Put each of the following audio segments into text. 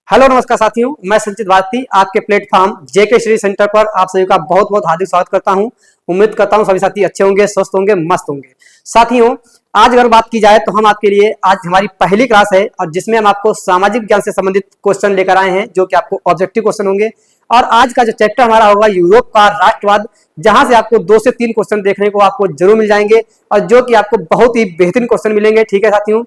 Hello नमस्कार साथियों, मैं संचित भारती आपके प्लेटफॉर्म जेके स्टडी सेंटर पर आप सभी का बहुत बहुत हार्दिक स्वागत करता हूं। उम्मीद करता हूं सभी साथी अच्छे होंगे, स्वस्थ होंगे, मस्त होंगे। साथियों, आज अगर बात की जाए तो हम आपके लिए आज हमारी पहली क्लास है और जिसमें हम आपको सामाजिक ज्ञान से संबंधित क्वेश्चन लेकर आए हैं जो कि आपको ऑब्जेक्टिव क्वेश्चन होंगे। और आज का जो चैप्टर हमारा होगा यूरोप का राष्ट्रवाद, जहां से आपको 2 से 3 क्वेश्चन देखने को आपको जरूर मिल जाएंगे और जो कि आपको बहुत ही बेहतरीन क्वेश्चन मिलेंगे। ठीक है साथियों,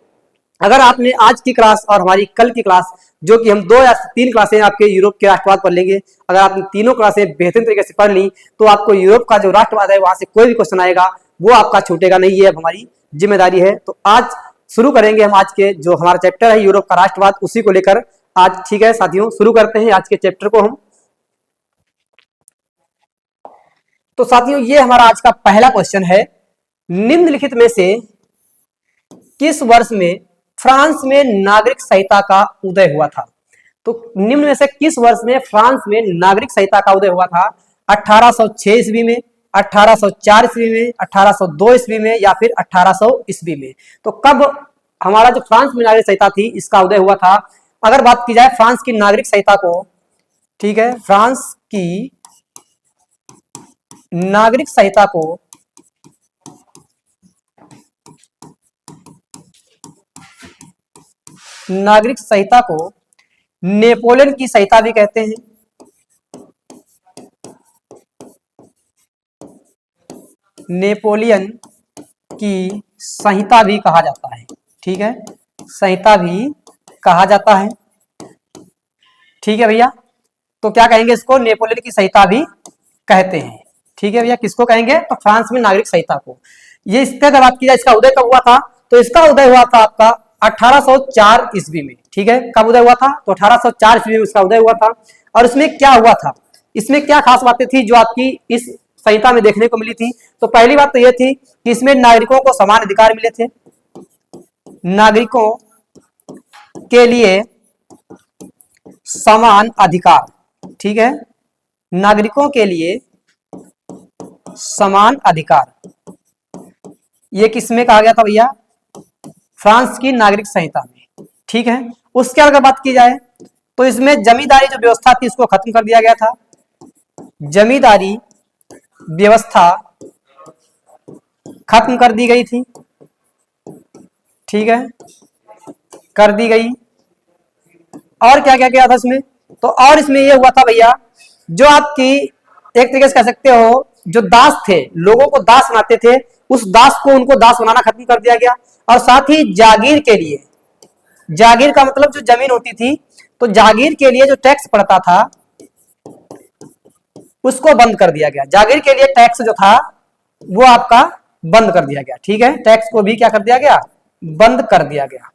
अगर आपने आज की क्लास और हमारी कल की क्लास, जो कि हम 2 या 3 क्लासें आपके यूरोप के राष्ट्रवाद पर लेंगे, अगर आपने तीनों क्लासें बेहतरीन तरीके से पढ़ ली तो आपको यूरोप का जो राष्ट्रवाद है वहां से कोई भी क्वेश्चन आएगा वो आपका छूटेगा नहीं। है अब हमारी जिम्मेदारी है। तो आज शुरू करेंगे हम आज के जो हमारा चैप्टर है यूरोप का राष्ट्रवाद, उसी को लेकर आज। ठीक है साथियों, शुरू करते हैं आज के चैप्टर को हम। तो साथियों, ये हमारा आज का पहला क्वेश्चन है, निम्नलिखित में से किस वर्ष में फ्रांस में नागरिक संहिता का उदय हुआ था? तो निम्न में से किस वर्ष में फ्रांस में नागरिक संहिता का उदय हुआ था? 1806 ईस्वी में, 1804 ईस्वी में, 1802 ईस्वी में या फिर 1800 ईस्वी में? तो कब हमारा जो फ्रांस में नागरिक संहिता थी इसका उदय हुआ था? अगर बात की जाए फ्रांस की नागरिक संहिता को, ठीक है, फ्रांस की नागरिक संहिता को नेपोलियन की संहिता भी कहते हैं। नेपोलियन की संहिता भी कहा जाता है। ठीक है, संहिता भी कहा जाता है। ठीक है भैया, तो क्या कहेंगे इसको? नेपोलियन की संहिता भी कहते हैं। ठीक है भैया, किसको कहेंगे? तो फ्रांस में नागरिक संहिता को। ये इसका अगर बात की जाए इसका उदय कब हुआ था, तो इसका उदय हुआ था आपका 1804 ईस्वी में। ठीक है, कब उदय हुआ था? तो 1804 ईस्वी में उसका उदय हुआ था। और इसमें क्या हुआ था, इसमें क्या खास बातें थी जो आपकी इस संहिता में देखने को मिली थी? तो पहली बात तो यह थी कि इसमें नागरिकों को समान अधिकार मिले थे। नागरिकों के लिए समान अधिकार, ठीक है, नागरिकों के लिए समान अधिकार, ये किसमें कहा गया था भैया? फ्रांस की नागरिक संहिता में। ठीक है, उसके अगर बात की जाए तो इसमें जमींदारी जो व्यवस्था थी उसको खत्म कर दिया गया था। जमींदारी व्यवस्था खत्म कर दी गई थी। ठीक है, कर दी गई। और क्या क्या किया था इसमें? तो और इसमें यह हुआ था भैया, जो आपकी एक तरीके से कह सकते हो जो दास थे, लोगों को दास बनाते थे, उस दास को उनको दास बनाना खत्म कर दिया गया। और साथ ही जागीर के लिए, जागीर का मतलब जो जमीन होती थी, तो जागीर के लिए जो टैक्स पड़ता था उसको बंद कर दिया गया। जागीर के लिए टैक्स जो था वो आपका बंद कर दिया गया। ठीक है, टैक्स को भी क्या कर दिया गया? बंद कर दिया गया।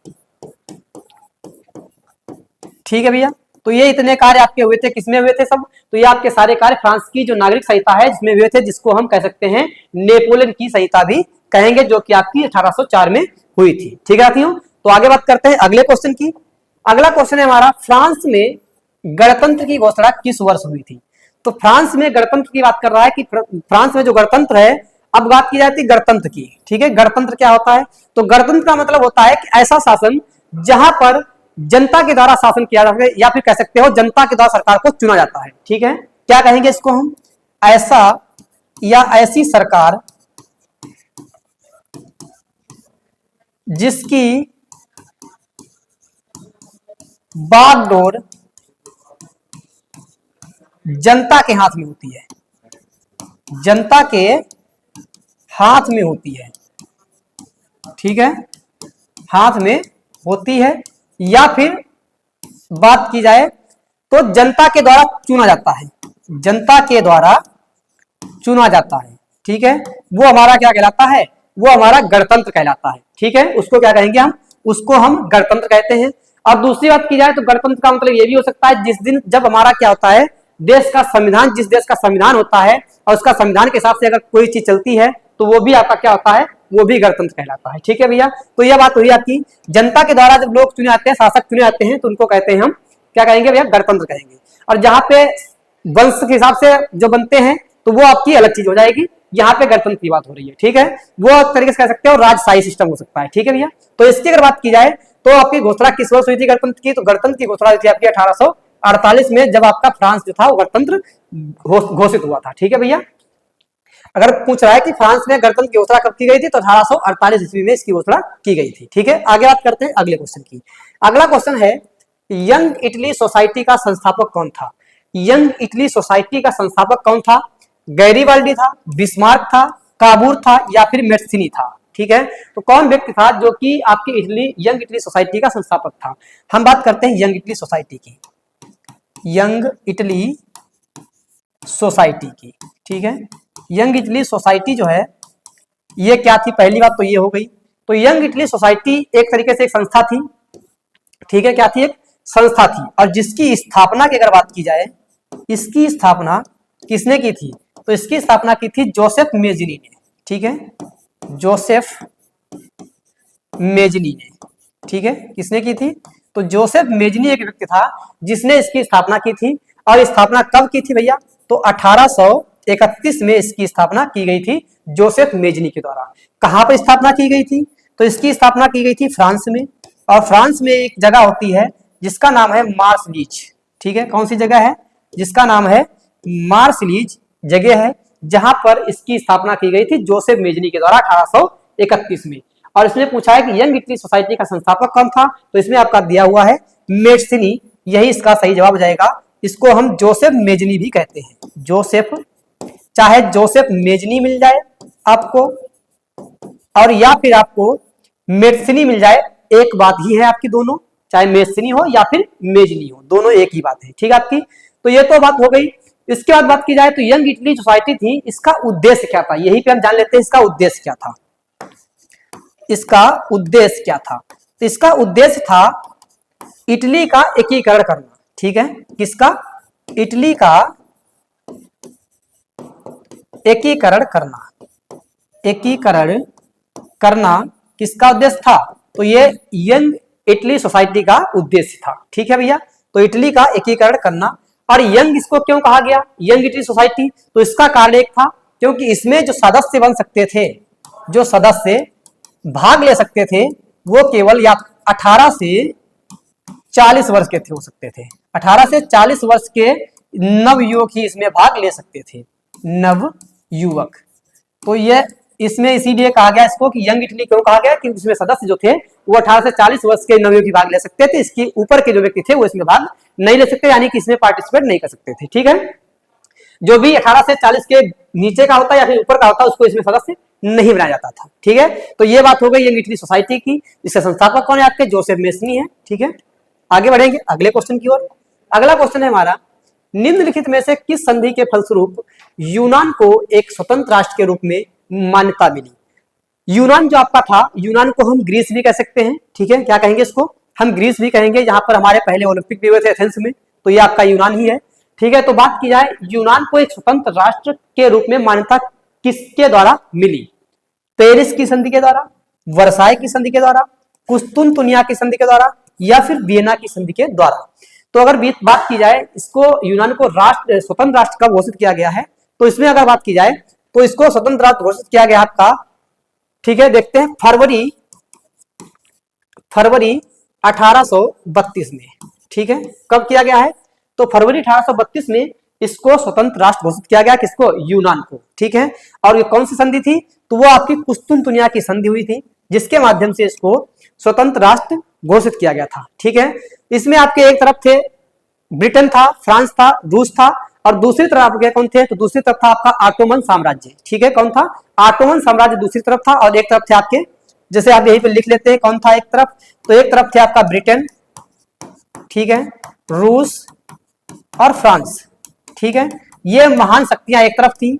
ठीक है भैया, तो ये इतने कार्य आपके हुए थे, किसमें हुए थे सब? तो ये आपके सारे कार्य फ्रांस की जो नागरिक संहिता है जिसमें हुए थे, जिसको हम कह सकते हैं नेपोलियन की संहिता भी कहेंगे, जो कि आपकी 1804 में हुई थी। ठीक है साथियों, तो आगे बात करते हैं अगले क्वेश्चन की। अगला क्वेश्चन है हमारा, फ्रांस में गणतंत्र की घोषणा किस वर्ष हुई थी? तो फ्रांस में गणतंत्र की बात कर रहा है कि फ्रांस में जो गणतंत्र है, अब बात की जाती है गणतंत्र की। ठीक है, गणतंत्र क्या होता है? तो गणतंत्र का मतलब होता है कि ऐसा शासन जहां पर जनता के द्वारा शासन किया जाता है, या फिर कह सकते हो जनता के द्वारा सरकार को चुना जाता है। ठीक है, क्या कहेंगे इसको हम? ऐसा या ऐसी सरकार जिसकी बागडोर जनता के हाथ में होती है। जनता के हाथ में होती है। ठीक है, हाथ में होती है, या फिर बात की जाए तो जनता के द्वारा चुना जाता है। जनता के द्वारा चुना जाता है। ठीक है, वो हमारा क्या कहलाता है? वो हमारा गणतंत्र कहलाता है। ठीक है, उसको क्या कहेंगे हम? उसको हम गणतंत्र कहते हैं। अब दूसरी बात की जाए तो गणतंत्र का मतलब ये भी हो सकता है जिस दिन जब हमारा क्या होता है, देश का संविधान, जिस देश का संविधान होता है और उसका संविधान के हिसाब से अगर कोई चीज चलती है तो वो भी आपका क्या होता है? वो भी गणतंत्र कहलाता है। ठीक है भैया, तो यह बात हुई आपकी जनता के द्वारा जब लोग चुने आते हैं, शासक चुने आते हैं, तो उनको कहते हैं हम क्या कहेंगे भैया? गणतंत्र कहेंगे। और जहां पे वंश के हिसाब से जो बनते हैं तो वो आपकी अलग चीज हो जाएगी। यहाँ पे गणतंत्र की बात हो रही है। ठीक है, वो तरीके से कह सकते हो राजशाही सिस्टम हो सकता है। ठीक है भैया, तो इसकी अगर बात की जाए तो आपकी घोषणा किस वर्ष हुई थी गणतंत्र की? तो गणतंत्र की घोषणा हुई थी आपकी 1848 में, जब आपका फ्रांस जो था वो गणतंत्र घोषित हुआ था। ठीक है भैया, अगर पूछ रहा है कि फ्रांस में गणतंत्र की घोषणा कब की गई थी, तो 1848 ईस्वी में इसकी घोषणा की गई थी। ठीक है, आगे बात करते हैं अगले क्वेश्चन की। अगला क्वेश्चन है, यंग इटली सोसाइटी का संस्थापक कौन था? यंग इटली सोसाइटी का संस्थापक कौन था? गैरीबाल्डी था, बिस्मार्क था, काबूर था, या फिर मेस्सिनी था? ठीक है, तो कौन व्यक्ति था जो कि आपकी यंग इटली सोसाइटी का संस्थापक था? हम बात करते हैं यंग इटली सोसाइटी की, यंग इटली सोसाइटी की। ठीक है, यंग इटली सोसाइटी जो है ये क्या थी? पहली बात तो ये हो गई। तो यंग इटली सोसाइटी एक तरीके से एक संस्था थी। ठीक है, क्या थी? एक संस्था थी, और जिसकी स्थापना की अगर बात की जाए, इसकी स्थापना किसने की थी? तो इसकी स्थापना की थी जोसेफ मेजनी ने। ठीक है, जोसेफ मेजनी ने। ठीक है, किसने की थी? तो जोसेफ मेजनी एक व्यक्ति था जिसने इसकी स्थापना की थी। और स्थापना कब की थी भैया? तो 1831 में इसकी स्थापना की गई थी जोसेफ मेजनी के द्वारा। कहां पर स्थापना की गई थी? तो इसकी स्थापना की गई थी फ्रांस में, और फ्रांस में एक जगह होती है जिसका नाम है मार्सलीज। ठीक है, कौन सी जगह है? जिसका नाम है मार्सलीज जगह है, जहां पर इसकी स्थापना की गई थी जोसेफ मेजनी के द्वारा 1831 में। और इसमें पूछा है कि यंग इटली सोसाइटी का संस्थापक कौन था? तो इसमें आपका दिया हुआ है मेस्सिनी, यही इसका सही जवाब हो जाएगा। इसको हम जोसेफ मेजनी भी कहते हैं। जोसेफ, चाहे जोसेफ मेजनी मिल जाए आपको, और या फिर आपको मेस्सिनी मिल जाए, एक बात ही है आपकी दोनों, चाहे मेस्सिनी हो या फिर मेजनी हो, दोनों एक ही बात है। ठीक है आपकी, तो ये तो बात हो गई। इसके बाद बात की जाए तो यंग इटली सोसाइटी थी, इसका उद्देश्य क्या था? यही पे हम जान लेते हैं इसका उद्देश्य क्या था। इसका उद्देश्य क्या था? तो इसका उद्देश्य था इटली का एकीकरण करना। ठीक है, किसका? इटली का एकीकरण करना। एकीकरण करना किसका उद्देश्य था? तो ये यंग इटली सोसाइटी का उद्देश्य था। ठीक है भैया, तो इटली का एकीकरण करना। और यंग इसको क्यों कहा गया यंग इटली सोसाइटी? तो इसका कारण एक था, क्योंकि इसमें जो सदस्य बन सकते थे, जो सदस्य भाग ले सकते थे, वो केवल या 18 से 40 वर्ष के थे हो सकते थे। 18 से 40 वर्ष के नव युवक ही इसमें भाग ले सकते थे, नव युवक। तो ये इसमें इसीलिए कहा गया इसको कि यंग इटली क्यों कहा गया? क्योंकि इसमें सदस्य जो थे वो 18 से 40 वर्ष के नवयुवक भाग ले सकते थे। इसके ऊपर के जो व्यक्ति थे वो इसमें भाग नहीं ले सकते, यानी कि इसमें पार्टिसिपेट नहीं कर सकते थे। ठीक है, जो भी 18 से 40 के नीचे का होता है या फिर ऊपर का होता है उसको इसमें सदस्य नहीं बनाया जाता था। ठीक है, तो ये बात हो गई यंग इटली सोसाइटी की। इसके संस्थापक कौन है आपके? जोसेफ मेस्सिनी है। ठीक है, आगे बढ़ेंगे अगले क्वेश्चन की ओर। अगला क्वेश्चन है हमारा, निम्नलिखित में से किस संधि के फलस्वरूप यूनान को एक स्वतंत्र राष्ट्र के रूप में मान्यता मिली? यूनान जो आपका था, यूनान को हम ग्रीस भी कह सकते हैं। ठीक है, क्या कहेंगे इसको? हम ग्रीस भी कहेंगे, जहां पर हमारे पहले ओलंपिक भी हुए थे एथेंस में, तो ये आपका यूनान ही है। ठीक है, तो बात की जाए यूनान को एक स्वतंत्र राष्ट्र के रूप में मान्यता किसके द्वारा मिली? पेरिस की संधि के द्वारा, वर्साई की संधि के द्वारा, कुस्तुनतुनिया की संधि के द्वारा, या फिर वियना की संधि के द्वारा। तो अगर बात की जाए इसको यूनान को राष्ट्र स्वतंत्र राष्ट्र कब घोषित किया गया है, तो इसमें अगर बात की जाए तो इसको स्वतंत्र राष्ट्र घोषित किया गया आपका, ठीक है, देखते हैं, फरवरी 1832 में। ठीक है, कब किया गया है? तो फरवरी 1832 में इसको स्वतंत्र राष्ट्र घोषित किया गया। किसको? यूनान को। ठीक है, और ये कौन सी संधि थी? तो वो आपकी कुस्तुनतुनिया की संधि हुई थी, जिसके माध्यम से इसको स्वतंत्र राष्ट्र घोषित किया गया था। ठीक है, इसमें आपके एक तरफ थे ब्रिटेन था, फ्रांस था, रूस था, और दूसरी तरफ आपके कौन थे? तो दूसरी तरफ था आपका ऑटोमन साम्राज्य। ठीक है, कौन था? ऑटोमन साम्राज्य दूसरी तरफ था, और एक तरफ थे आपके, जैसे आप यहीं पे लिख लेते हैं कौन था एक तरफ, तो एक तरफ थे आपका ब्रिटेन, ठीक है, रूस और फ्रांस। ठीक है, ये महान शक्तियां एक तरफ थी,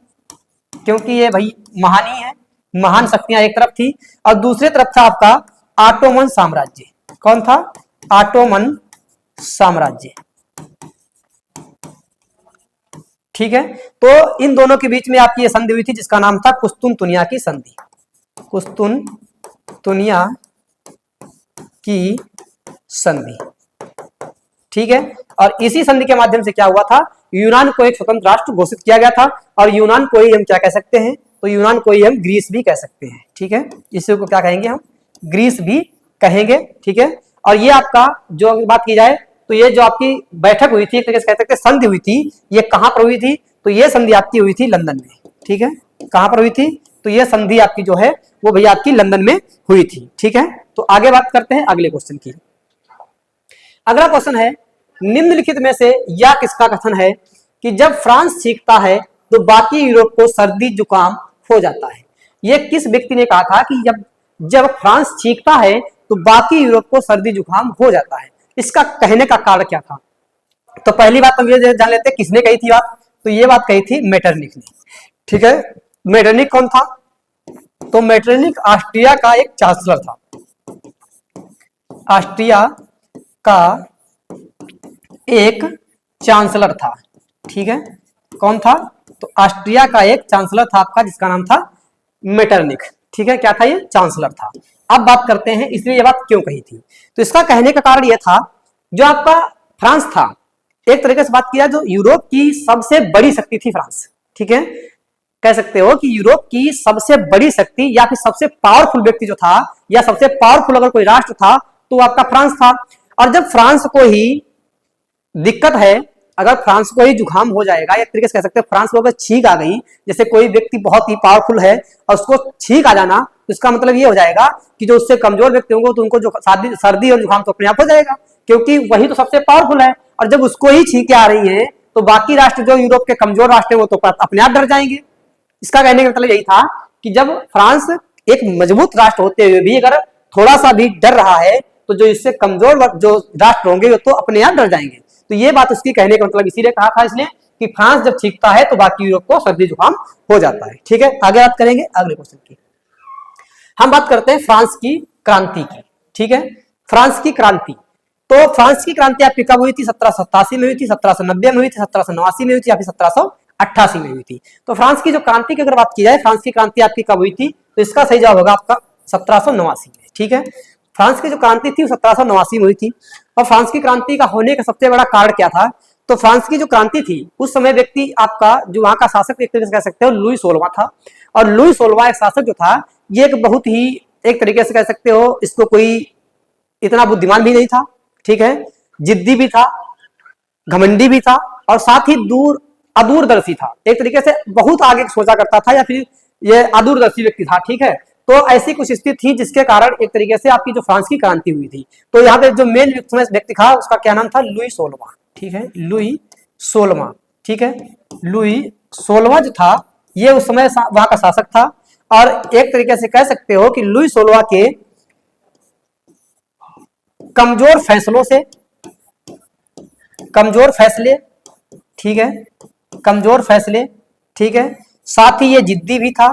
क्योंकि ये भाई महान ही है, महान शक्तियां एक तरफ थी, और दूसरी तरफ था आपका ऑटोमन साम्राज्य। कौन था? ऑटोमन साम्राज्य। ठीक है, तो इन दोनों के बीच में आपकी ये संधि हुई थी, जिसका नाम था कुस्तुनतुनिया की संधि। कुस्तुनतुनिया की संधि। ठीक है, और इसी संधि के माध्यम से क्या हुआ था? यूनान को एक स्वतंत्र राष्ट्र घोषित किया गया था, और यूनान को ही हम क्या कह सकते हैं? तो यूनान को ही हम ग्रीस भी कह सकते हैं। ठीक है, इसी को क्या कहेंगे? हम ग्रीस भी कहेंगे। ठीक है, और ये आपका जो बात की जाए तो ये जो आपकी बैठक हुई थी, एक तरीके से कह सकते हैं संधि हुई थी, ये कहां पर हुई थी? तो ये संधि आपकी हुई थी लंदन में। ठीक है, कहां पर हुई थी? तो ये संधि आपकी जो है वो भैया आपकी लंदन में हुई थी। ठीक है, तो आगे बात करते हैं अगले क्वेश्चन की। अगला क्वेश्चन है, निम्नलिखित में से यह किसका कथन है कि जब फ्रांस छींकता है तो बाकी यूरोप को सर्दी जुकाम हो जाता है? ये किस व्यक्ति ने कहा था कि जब जब फ्रांस छींकता है तो बाकी यूरोप को सर्दी जुकाम हो जाता है? इसका कहने का कारण क्या था? तो पहली बात हम ये जान लेते हैं किसने कही थी बात। तो ये बात कही थी मेटरनिक ने। ठीक है, मेटरनिक कौन था? तो मेटरनिक ऑस्ट्रिया का एक चांसलर था। ऑस्ट्रिया का एक चांसलर था। ठीक है, कौन था? तो ऑस्ट्रिया का एक चांसलर था आपका, जिसका नाम था मेटरनिक। ठीक है, क्या था? ये चांसलर था। अब बात करते हैं इसलिए ये बात क्यों कही थी। तो इसका कहने का कारण यह था, जो आपका फ्रांस था, एक तरीके से बात किया जो यूरोप की सबसे बड़ी शक्ति थी फ्रांस। ठीक है, कह सकते हो कि यूरोप की सबसे बड़ी शक्ति या फिर सबसे पावरफुल व्यक्ति जो था, या सबसे पावरफुल अगर कोई राष्ट्र था तो आपका फ्रांस था। और जब फ्रांस को ही दिक्कत है, अगर फ्रांस को ही जुकाम हो जाएगा, एक तरीके से कह सकते हैं फ्रांस को अगर छींक आ गई, जैसे कोई व्यक्ति बहुत ही पावरफुल है और उसको छींक आ जाना, तो इसका मतलब ये हो जाएगा कि जो उससे कमजोर व्यक्ति होंगे तो उनको जो सर्दी और जुकाम तो अपने आप हो जाएगा, क्योंकि वही तो सबसे पावरफुल है। और जब उसको ही छींके आ रही है तो बाकी राष्ट्र जो यूरोप के कमजोर राष्ट्र है वो तो अपने आप डर जाएंगे। इसका कहने का मतलब यही था कि जब फ्रांस एक मजबूत राष्ट्र होते हुए भी अगर थोड़ा सा भी डर रहा है तो जो इससे कमजोर जो राष्ट्र होंगे वो तो अपने आप डर जाएंगे। तो ये बात उसकी कहने का मतलब इसीलिए कहा था इसने कि फ्रांस जब छींकता है तो बाकी यूरोप को सर्दी जुकाम हो जाता है। ठीक है, आगे बात करेंगे अगले क्वेश्चन की। हम बात करते हैं फ्रांस की क्रांति की। ठीक है, फ्रांस की क्रांति। तो फ्रांस की क्रांति आपकी कब हुई थी? 1787 में हुई थी, 1790 में हुई थी, 1789 में हुई थी या फिर 1788 में हुई थी। तो फ्रांस की जो क्रांति की अगर बात की जाए, फ्रांस की क्रांति आपकी कब हुई थी? तो इसका सही जवाब होगा आपका 1789 में। ठीक है, फ्रांस की जो क्रांति थी 1789 में हुई थी। और फ्रांस की क्रांति का होने का सबसे बड़ा कारण क्या था? तो फ्रांस की जो क्रांति थी उस समय व्यक्ति आपका जो वहां का शासक एक तरीके से कह सकते हो लुई 16वां था। और लुई 16वां एक शासक जो था, ये एक बहुत ही एक तरीके से कह सकते हो इसको कोई इतना बुद्धिमान भी नहीं था। ठीक है, जिद्दी भी था, घमंडी भी था, और साथ ही अदूरदर्शी था। एक तरीके से बहुत आगे सोचा करता था, या फिर ये अदूरदर्शी व्यक्ति था। ठीक है, तो ऐसी कुछ स्थिति थी जिसके कारण एक तरीके से आपकी जो फ्रांस की क्रांति हुई थी। तो यहाँ पे जो मेन व्यक्ति था उसका क्या नाम था? लुई 16वां। ठीक है, लुई 16वां। ठीक है, लुई 16वां जो था ये उस समय वहां का शासक था। और एक तरीके से कह सकते हो कि लुई 16वां के कमजोर फैसले, ठीक है, कमजोर फैसले, ठीक है, साथ ही ये जिद्दी भी था।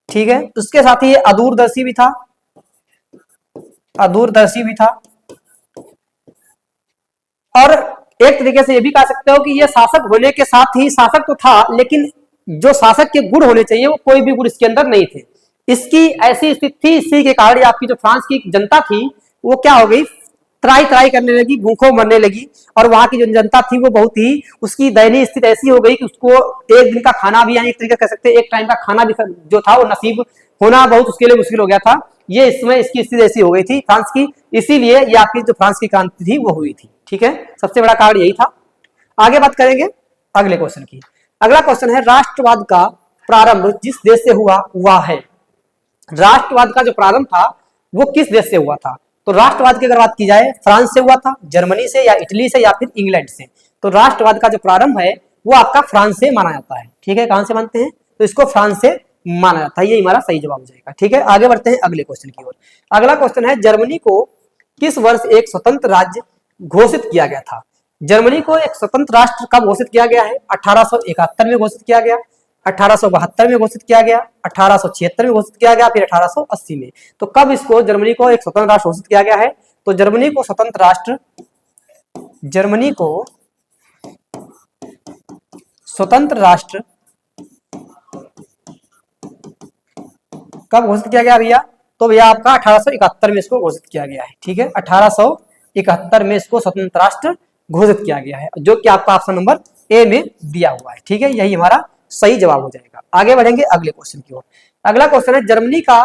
ठीक है, उसके साथ ही ये अदूरदर्शी भी था, और एक तरीके से ये भी कह सकते हो कि ये शासक होने के साथ ही शासक तो था, लेकिन जो शासक के गुण होने चाहिए वो कोई भी गुण इसके अंदर नहीं थे। इसकी ऐसी स्थिति थी, इसी के कारण आपकी जो फ्रांस की जनता थी वो क्या हो गई? त्राई करने लगी, भूखों मरने लगी। और वहां की जो जनता थी वो बहुत ही उसकी दयनीय स्थिति ऐसी हो गई कि उसको एक दिन का खाना भी, यानी एक तरीके कह सकते हैं एक टाइम का खाना भी जो था वो नसीब होना बहुत उसके लिए मुश्किल हो गया था। ये इसमें इसकी स्थिति ऐसी हो गई थी फ्रांस की, इसीलिए ये आपकी जो फ्रांस की क्रांति थी वो हुई थी। ठीक है, सबसे बड़ा कारण यही था। आगे बात करेंगे अगले क्वेश्चन की। अगला क्वेश्चन है, राष्ट्रवाद का प्रारंभ जिस देश से हुआ वह है। राष्ट्रवाद का जो प्रारंभ था वो किस देश से हुआ था? तो राष्ट्रवाद की अगर बात की जाए, फ्रांस से हुआ था, जर्मनी से, या इटली से, या फिर इंग्लैंड से। तो राष्ट्रवाद का जो प्रारंभ है वो आपका फ्रांस से माना जाता है। ठीक है, कहां से मानते हैं? तो इसको फ्रांस से माना जाता है। ये हमारा सही जवाब हो जाएगा। ठीक है, आगे बढ़ते हैं अगले क्वेश्चन की ओर। अगला क्वेश्चन है, जर्मनी को किस वर्ष एक स्वतंत्र राज्य घोषित किया गया था? जर्मनी को एक स्वतंत्र राष्ट्र कब घोषित किया गया है? 1871 में घोषित किया गया, 1872 में घोषित किया गया, 1876 में घोषित किया गया, फिर 1880 में। तो कब इसको जर्मनी को एक स्वतंत्र राष्ट्र घोषित किया गया है? तो जर्मनी को स्वतंत्र राष्ट्र कब घोषित किया गया भैया? तो भैया आपका 1871 में इसको घोषित किया गया है। ठीक है, 1871 में इसको स्वतंत्र राष्ट्र घोषित किया गया है, जो कि आपका ऑप्शन नंबर ए में दिया हुआ है। ठीक है, यही हमारा सही जवाब हो जाएगा। आगे बढ़ेंगे अगले क्वेश्चन की ओर। अगला क्वेश्चन है, जर्मनी का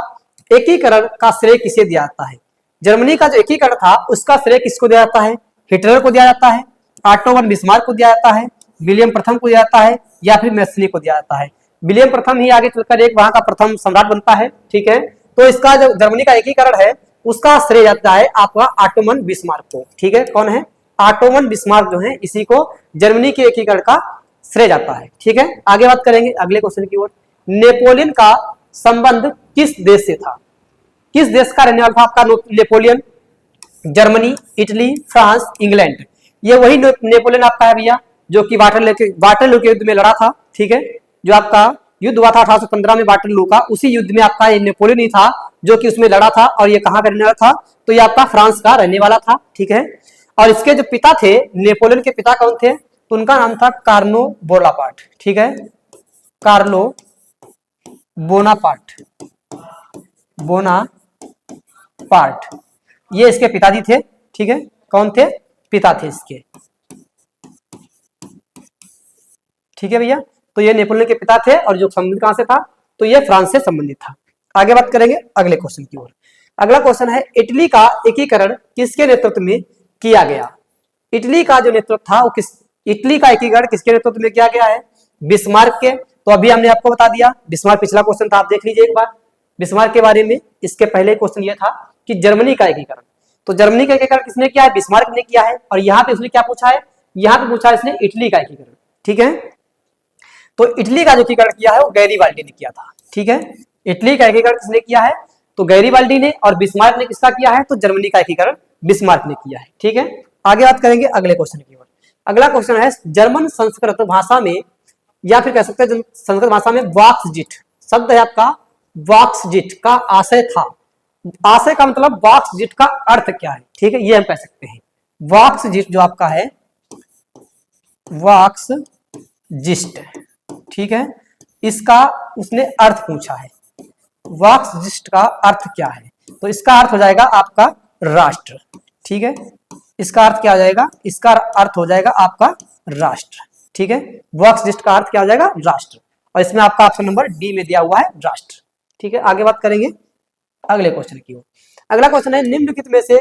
एकीकरण का श्रेय किसे दिया जाता है? जर्मनी का जो एकीकरण था उसका श्रेय किसको दिया जाता है? हिटलर को दिया जाता है, ऑटो वन बिस्मार्क को दिया जाता है, विलियम प्रथम को दिया जाता है, या फिर मैसली को दिया जाता है? विलियम प्रथम ही आगे चलकर एक वहां का प्रथम सम्राट बनता है, ठीक है। तो इसका जो जर्मनी का एकीकरण है उसका श्रेय जाता है आपका ऑटोमन बिस्मार्क को, ठीक है। कौन है? ऑटोमन बिस्मार्क जो है, इसी को जर्मनी के एकीकरण का श्रेय जाता है, ठीक है। आगे बात करेंगे अगले क्वेश्चन की ओर। नेपोलियन का संबंध किस देश से था? किस देश का रहने वाला था आपका Napoleon? Germany, Italy, France, England. ये वही नेपोलियन आपका है भैया जो कि वाटरलू के युद्ध में लड़ा था, ठीक है। जो आपका युद्ध हुआ था 1815 में वाटरलू का, उसी युद्ध में आपका ये नेपोलियन ही था जो कि उसमें लड़ा था। और ये कहाँ का रहने वाला था? तो ये आपका फ्रांस का रहने वाला था, ठीक है। और इसके जो पिता थे, नेपोलियन के पिता कौन थे? तो उनका नाम था कार्लो बोनापार्ट, ठीक है। कार्लो बोनापार्ट, बोनापार्ट ये इसके पिताजी थे, ठीक है। कौन थे? पिता थे इसके, ठीक है भैया। तो ये नेपोलियन के पिता थे और जो संबंध कहां से था? तो ये फ्रांस से संबंधित था। आगे बात करेंगे अगले क्वेश्चन की ओर। अगला क्वेश्चन है, इटली का एकीकरण किसके नेतृत्व में किया गया? इटली का जो नेतृत्व था वो इटली का एकीकरण किसके नेतृत्व में किया गया है? बिस्मार्क के। तो अभी हमने आपको बता दिया, बिस्मार्क पिछला क्वेश्चन था, आप देख लीजिए एक बार बिस्मार्क के बारे में। इसके पहले क्वेश्चन ये था कि जर्मनी का एकीकरण, तो जर्मनी का एकीकरण किसने किया है? बिस्मार्क ने किया है। और यहाँ पे उसने क्या पूछा है? यहाँ पे पूछा है इसने इटली का एकीकरण, ठीक है। तो इटली का जो एकीकरण किया है वो गैरीबाल्डी ने किया था, ठीक है। इटली का एकीकरण किसने किया है? तो गैरीबाल्डी ने। और बिस्मार्क ने किसका किया है? तो जर्मनी का एकीकरण बिस्मार्क ने किया है, ठीक है। आगे बात करेंगे अगले क्वेश्चन की ओर। अगला क्वेश्चन है, जर्मन संस्कृत भाषा में, या फिर कह सकते हैं संस्कृत भाषा में वाक्सजिट शब्द है आपका। वाक्सजिट का आशय था, आशय का मतलब वाक्सजिट का अर्थ क्या है, ठीक है, ये हम कह सकते हैं। वाक्सजिट जो आपका है, वाक्सजिट, ठीक है, इसका उसने अर्थ पूछा है। वाक्सजिट का अर्थ क्या है? तो इसका अर्थ हो जाएगा आपका राष्ट्र, ठीक है। इसका अर्थ क्या हो जाएगा? इसका अर्थ हो जाएगा आपका राष्ट्र, ठीक है। वाक्सजिट का अर्थ क्या हो जाएगा? राष्ट्र। और इसमें आपका ऑप्शन नंबर डी में दिया हुआ है राष्ट्र, ठीक है। आगे बात करेंगे अगले क्वेश्चन की ओर। अगला क्वेश्चन है, निम्नलिखित में से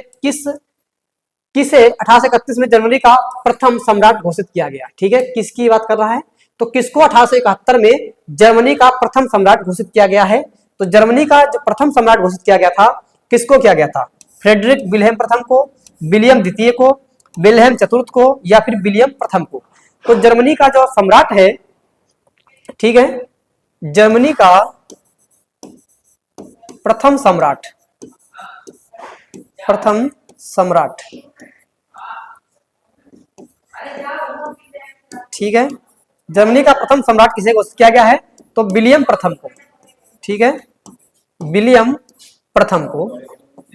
किसे 1831 में जर्मनी का प्रथम सम्राट घोषित किया गया? ठीक है, किसकी बात कर रहा है? तो किसको 1871 में जर्मनी का प्रथम सम्राट घोषित किया गया है? तो जर्मनी का जो प्रथम सम्राट घोषित किया गया था, किसको किया गया था? फ्रेडरिक विल्हेम प्रथम को, विलियम द्वितीय को, विल्हेम चतुर्थ को, या फिर विलियम प्रथम को? तो जर्मनी का जो सम्राट है, ठीक है, जर्मनी का प्रथम सम्राट ठीक है, जर्मनी का प्रथम सम्राट किसे घोषित किया गया है? तो विलियम प्रथम को, ठीक है, विलियम प्रथम को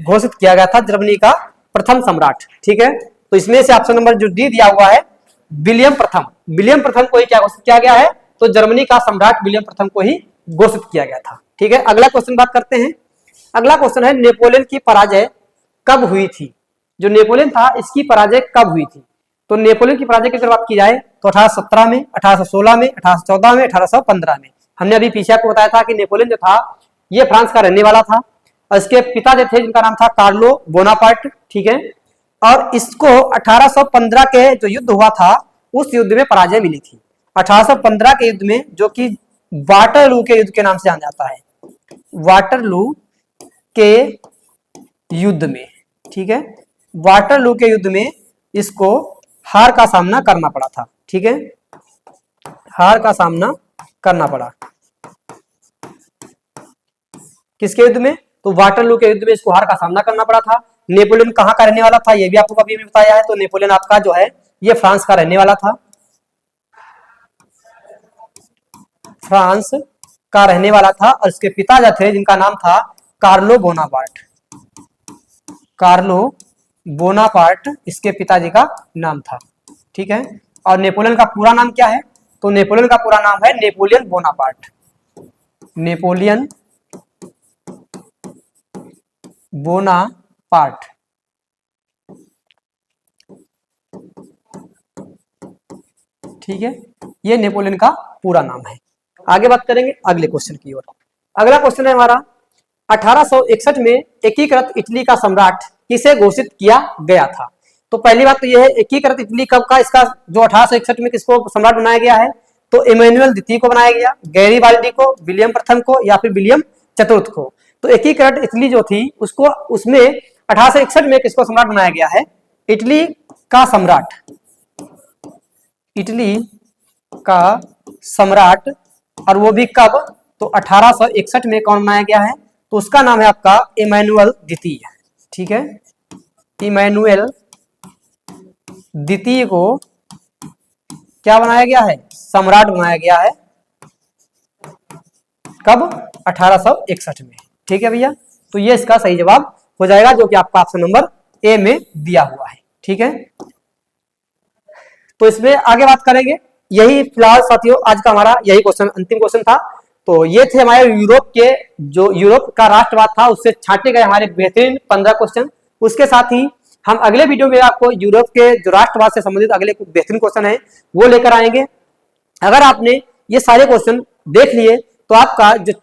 घोषित किया गया था जर्मनी का प्रथम सम्राट, ठीक है। तो इसमें से ऑप्शन नंबर जो डी दिया हुआ है विलियम प्रथम, विलियम प्रथम को ही क्या घोषित किया गया है? तो जर्मनी का सम्राट विलियम प्रथम को ही घोषित किया गया था, ठीक है। अगला क्वेश्चन बात करते हैं। अगला क्वेश्चन है, नेपोलियन की पराजय कब हुई थी? जो नेपोलियन था इसकी पराजय कब हुई थी? तो नेपोलियन की पराजय की अगर बात की जाए तो 1817 में, 1816 में, 1814 में, 1815 में। हमने अभी पीछे आपको बताया था कि नेपोलियन जो था ये फ्रांस का रहने वाला था और इसके पिता जो थे जिनका नाम था कार्लो बोनापार्ट, ठीक है। और इसको 1815 के जो युद्ध हुआ था उस युद्ध में पराजय मिली थी। 1815 के युद्ध में, जो कि वाटरलू के युद्ध के नाम से जाना जाता है, वाटरलू के युद्ध में, ठीक है, वाटरलू के युद्ध में इसको हार का सामना करना पड़ा था, ठीक है, हार का सामना करना पड़ा। किसके युद्ध में? तो वाटरलू के युद्ध में इसको हार का सामना करना पड़ा था। नेपोलियन कहां का रहने वाला था? ये भी आपको अभी बताया है। तो नेपोलियन आपका जो है ये फ्रांस का रहने वाला था, फ्रांस का रहने वाला था। और इसके पिता जो थे जिनका नाम था कार्लो बोनापार्ट, कार्लो बोनापार्ट इसके पिताजी का नाम था, ठीक है। और नेपोलियन का पूरा नाम क्या है? तो नेपोलियन का पूरा नाम है नेपोलियन बोनापार्ट, नेपोलियन बोनापार्ट, ठीक है, ये नेपोलियन का पूरा नाम है। आगे बात करेंगे अगले क्वेश्चन की ओर। अगला क्वेश्चन है हमारा, 1861 में एकीकृत इटली का सम्राट किसे घोषित किया गया था? तो पहली बात तो यह है एकीकृत इटली कब का, इसका जो 1861 में किसको सम्राट बनाया गया है? तो इमैनुअल द्वितीय को बनाया गया, गैरीबाल्डी को, विलियम प्रथम को, या फिर विलियम चतुर्थ को। तो एकीकृत इटली जो थी उसको, उसमें 1861 में किसको सम्राट बनाया गया है? इटली का सम्राट, इटली का सम्राट, और वो भी कब? तो 1861 में कौन बनाया गया है? तो उसका नाम है आपका इमैनुअल द्वितीय। ठीक है, इमैनुअल द्वितीय को क्या बनाया गया है? सम्राट बनाया गया है। कब? 1861 में। ठीक है भैया, तो ये इसका सही जवाब हो जाएगा, जो कि आपका ऑप्शन नंबर ए में दिया हुआ है। ठीक है, तो इसमें आगे बात करेंगे। यही फिलहाल साथियों आज का हमारा यही क्वेश्चन, अंतिम क्वेश्चन था। तो ये थे हमारे यूरोप के, जो यूरोप का राष्ट्रवाद था उससे छांटे गए हमारे बेहतरीन 15 क्वेश्चन। उसके साथ ही हम अगले वीडियो में आपको यूरोप के जो राष्ट्रवाद से संबंधित अगले कुछ बेहतरीन क्वेश्चन है वो लेकर आएंगे। अगर आपने ये सारे क्वेश्चन देख लिए तो आपका जो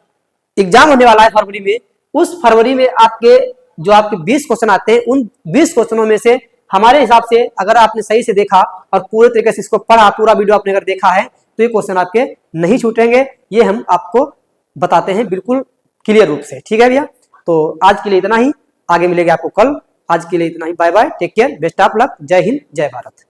एग्जाम होने वाला है फरवरी में, उस फरवरी में आपके जो आपके 20 क्वेश्चन आते हैं, उन 20 क्वेश्चनों में से हमारे हिसाब से अगर आपने सही से देखा और पूरे तरीके से इसको पढ़ा, पूरा वीडियो आपने अगर देखा है, तो ये क्वेश्चन आपके नहीं छूटेंगे। ये हम आपको बताते हैं बिल्कुल क्लियर रूप से। ठीक है भैया, तो आज के लिए इतना ही, आगे मिलेगा आपको कल। आज के लिए इतना ही, bye bye, take care, best of luck, जय हिंद, जय भारत।